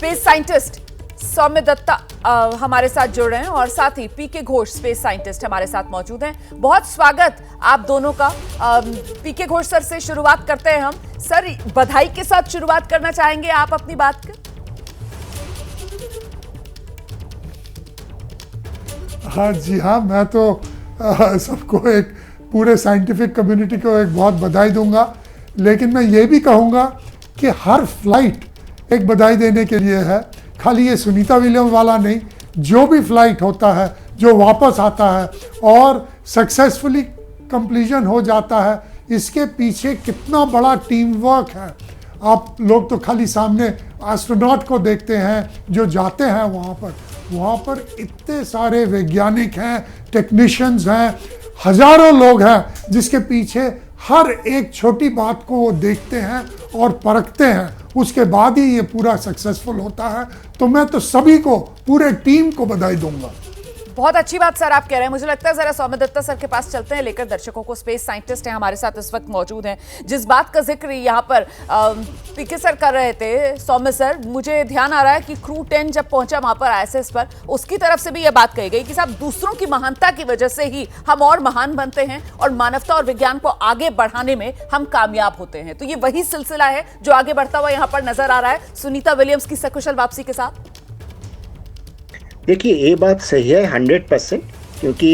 Space scientist सौम्य दत्ता हमारे साथ जुड़ रहे हैं और साथ ही पीके घोष स्पेस साइंटिस्ट हमारे साथ मौजूद हैं। बहुत स्वागत आप दोनों का। पीके घोष सर से शुरुआत करते हैं हम। सर, बधाई के साथ शुरुआत करना चाहेंगे आप अपनी बात की? हाँ जी हाँ, मैं तो सबको एक पूरे साइंटिफिक कम्युनिटी को एक बहुत बधाई दूंगा, लेकिन मैं ये भी कहूँगा कि हर फ्लाइट एक बधाई देने के लिए है। खाली ये सुनीता विलियम्स वाला नहीं, जो भी फ्लाइट होता है, जो वापस आता है और सक्सेसफुली कंप्लीशन हो जाता है, इसके पीछे कितना बड़ा टीम वर्क है। आप लोग तो खाली सामने एस्ट्रोनॉट को देखते हैं जो जाते हैं वहाँ पर इतने सारे वैज्ञानिक हैं, टेक्नीशियंस हैं, हजारों लोग हैं जिसके पीछे हर एक छोटी बात को वो देखते हैं और परखते हैं, उसके बाद ही ये पूरा सक्सेसफुल होता है। तो मैं तो सभी को, पूरे टीम को बधाई दूंगा। बहुत अच्छी बात सर आप कह रहे हैं। मुझे लगता है जरा सौम्य दत्ता सर के पास चलते हैं, लेकर दर्शकों को। स्पेस साइंटिस्ट हैं हमारे साथ इस वक्त मौजूद हैं। जिस बात का जिक्र यहाँ पर पीके सर कर रहे थे, सौम्य सर, मुझे ध्यान आ रहा है कि क्रू 10 जब पहुंचा वहां पर ISS पर, उसकी तरफ से भी यह बात कही गई कि साहब दूसरों की महानता की वजह से ही हम और महान बनते हैं और मानवता और विज्ञान को आगे बढ़ाने में हम कामयाब होते हैं। तो ये वही सिलसिला है जो आगे बढ़ता हुआ यहाँ पर नजर आ रहा है सुनीता विलियम्स की सकुशल वापसी के साथ। देखिए, ये बात सही है 100%, क्योंकि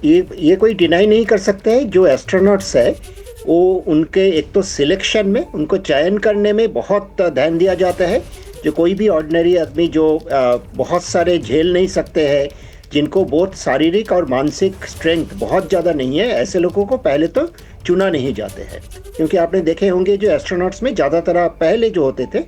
ये कोई डिनाई नहीं कर सकते हैं। जो एस्ट्रोनॉट्स है वो उनके एक तो सिलेक्शन में, उनको चयन करने में बहुत ध्यान दिया जाता है। जो कोई भी ऑर्डिनरी आदमी जो बहुत सारे झेल नहीं सकते हैं, जिनको बहुत शारीरिक और मानसिक स्ट्रेंथ बहुत ज़्यादा नहीं है, ऐसे लोगों को पहले तो चुना नहीं जाते हैं। क्योंकि आपने देखे होंगे जो एस्ट्रोनॉट्स में ज़्यादातर पहले जो होते थे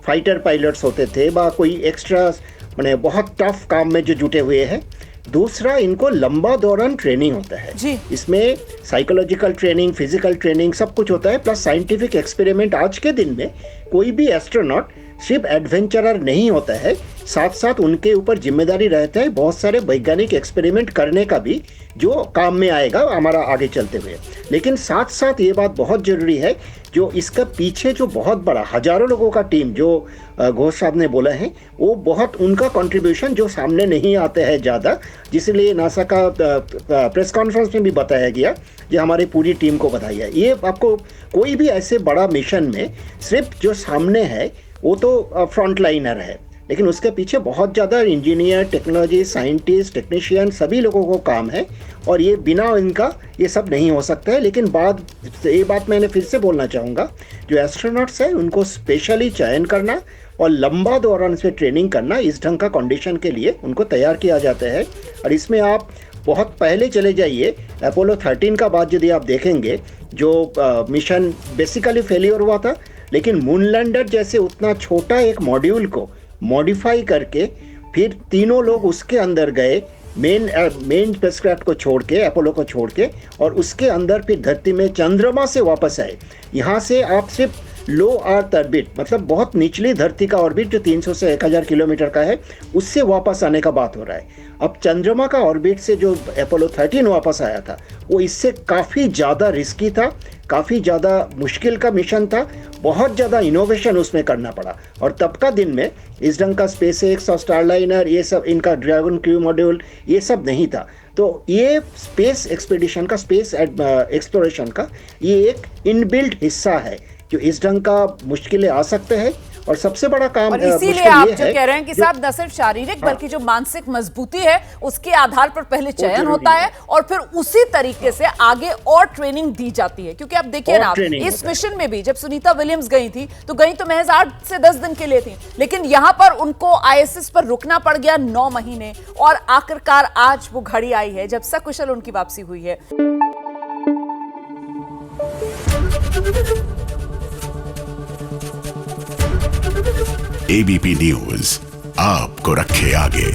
फाइटर पायलट्स होते थे, बा कोई एक्स्ट्रा मैंने बहुत टफ काम में जो जुटे हुए हैं। दूसरा, इनको लंबा दौरान ट्रेनिंग होता है जी। इसमें साइकोलॉजिकल ट्रेनिंग, फिजिकल ट्रेनिंग सब कुछ होता है, प्लस साइंटिफिक एक्सपेरिमेंट। आज के दिन में कोई भी एस्ट्रोनॉट सिर्फ एडवेंचरर नहीं होता है, साथ साथ उनके ऊपर जिम्मेदारी रहता है बहुत सारे वैज्ञानिक एक्सपेरिमेंट करने का भी, जो काम में आएगा हमारा आगे चलते हुए। लेकिन साथ साथ ये बात बहुत ज़रूरी है, जो इसका पीछे जो बहुत बड़ा हजारों लोगों का टीम जो घोष साहब ने बोला है, वो बहुत उनका कंट्रीब्यूशन जो सामने नहीं आते हैं ज़्यादा, जिसलिए नासा का प्रेस कॉन्फ्रेंस में भी बताया गया जो हमारी पूरी टीम को बधाई है। ये आपको कोई भी ऐसे बड़ा मिशन में सिर्फ जो सामने है वो तो फ्रंट लाइनर है, लेकिन उसके पीछे बहुत ज़्यादा इंजीनियर, टेक्नोलॉजी, साइंटिस्ट, टेक्नीशियन सभी लोगों को काम है, और ये बिना इनका ये सब नहीं हो सकता है। लेकिन ये बात मैंने फिर से बोलना चाहूँगा, जो एस्ट्रोनॉट्स हैं उनको स्पेशली चयन करना और लंबा दौरान से ट्रेनिंग करना, इस ढंग का कंडीशन के लिए उनको तैयार किया जाता है। और इसमें आप बहुत पहले चले जाइए, अपोलो 13 का बाद यदि आप देखेंगे, जो मिशन बेसिकली फेलियर हुआ था, लेकिन मूनलैंडर जैसे उतना छोटा एक मॉड्यूल को मॉडिफाई करके फिर तीनों लोग उसके अंदर गए, मेन स्पेसक्राफ्ट को छोड़ के, अपोलो को छोड़ के, और उसके अंदर फिर धरती में चंद्रमा से वापस आए। यहाँ से आप सिर्फ लो अर्थ ऑर्बिट, मतलब बहुत निचली धरती का ऑर्बिट जो 300 से 1000 किलोमीटर का है, उससे वापस आने का बात हो रहा है। अब चंद्रमा का ऑर्बिट से जो अपोलो 13 वापस आया था, वो इससे काफ़ी ज़्यादा रिस्की था, काफ़ी ज़्यादा मुश्किल का मिशन था, बहुत ज़्यादा इनोवेशन उसमें करना पड़ा। और तब का दिन में इस ढंग का स्पेसएक्स और स्टारलाइनर, ये सब, इनका ड्रैगन क्रू मॉड्यूल, ये सब नहीं था। तो ये स्पेस एक्सपीडिशन का, स्पेस एक्सप्लोरेशन का ये एक इनबिल्ट हिस्सा है, जो इस ढंग का मुश्किलें आ सकते हैं। और सबसे बड़ा काम, और इसीलिए आप जो कह रहे हैं कि साहब न सिर्फ शारीरिक बल्कि जो मानसिक मजबूती है उसके आधार पर पहले चयन होता है और फिर उसी तरीके से आगे और ट्रेनिंग दी जाती है। क्योंकि आप देखिए ना, इस मिशन में भी जब सुनीता विलियम्स गई थी तो महज 8 से 10 दिन के लिए थी, लेकिन यहां पर उनको ISS पर रुकना पड़ गया 9 महीने, और आखिरकार आज वो घड़ी आई है जब सकुशल उनकी वापसी हुई है। ABP न्यूज आपको रखे आगे।